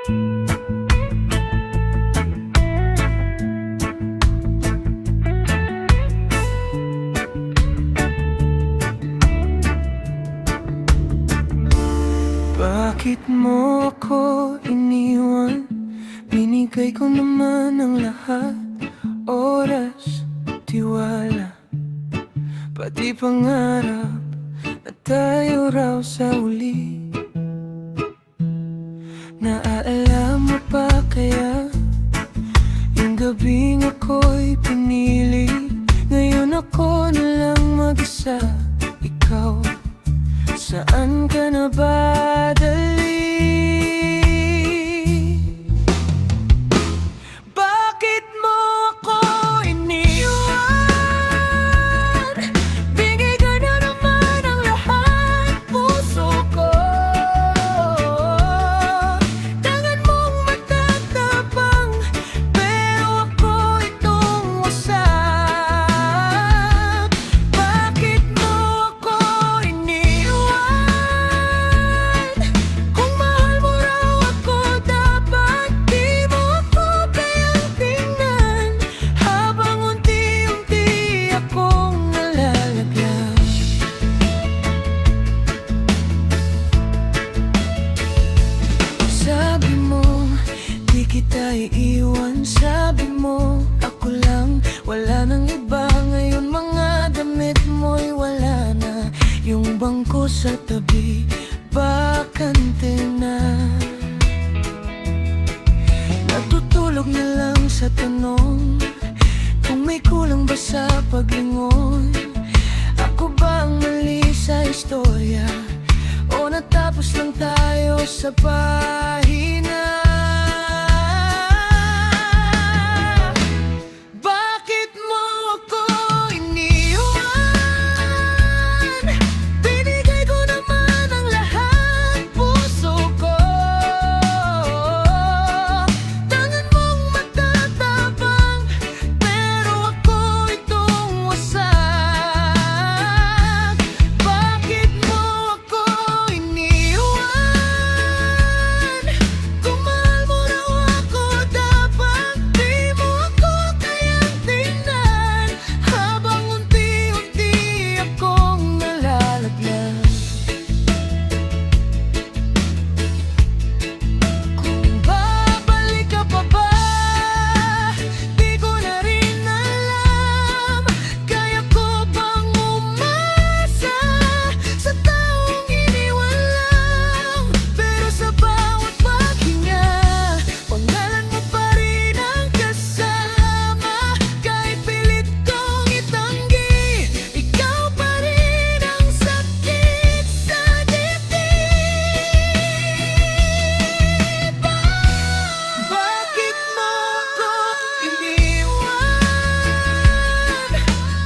Bakit mo ako iniwan? Binigay ko naman ang lahat. Oras, tiwala, pati pangarap na tayo raw sa uli. Naaalala mo pa kaya yung gabing ako'y pinili? Ngayon ako na lang mag-isa. Ikaw, saan ka na ba dali? Bakit mo ako iniwan? Bigay ka na naman ang lahat, puso ko. Tangan mong matatapang, pero ako itong wasak. Bakit mo ako iniwan? Kung mahal mo raw ako, dapat di mo ako kayang tingnan, habang unti-unti akong nalalaglag. Sabi mo, di kita iiwan. Sabi mo, ako lang, wala nang iba. Ngayon mga damit mo'y wala na. Yung bangko sa tabi, bakante na. Natutulog na lang sa tanong kung may kulang ba sa paglingon. Ako ba ang mali sa istorya, o natapos lang tayo sa pahina? Bakit mo ako iniwan? Binigay ko naman ang lahat, puso ko. Tangan mong matatapang, pero ako itong wasak. Bakit mo ako iniwan? Kung mahal mo raw ako, dapat di mo ako kayang tingnan, habang unti-unti akong nalalaglag. Kung babalik ka pa ba, di ko na rin alam. Kaya ko bang umasa sa taong iniwan lang? Pero sa bawat paghinga, pangalan mo pa rin ang kasama. Kahit pilit kong itanggi, ikaw pa rin ang sakit sa dibdib. Bakit mo ako iniwan?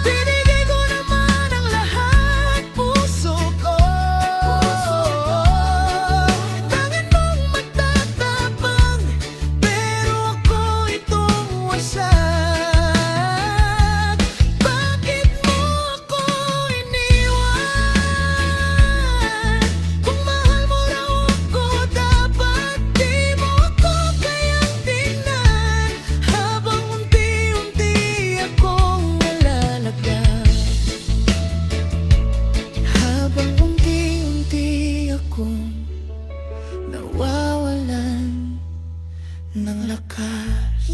Binigay ko naman ang lahat, puso ko. Tangan mong matatapang, pero ako itong wasak. Bakit mo ako iniwan? Kung mahal mo raw ako, dapat di mo ako kayang tingnan, habang unti-unti akong nalalaglag. Habang unti-unti akong nawawalan ng lakas.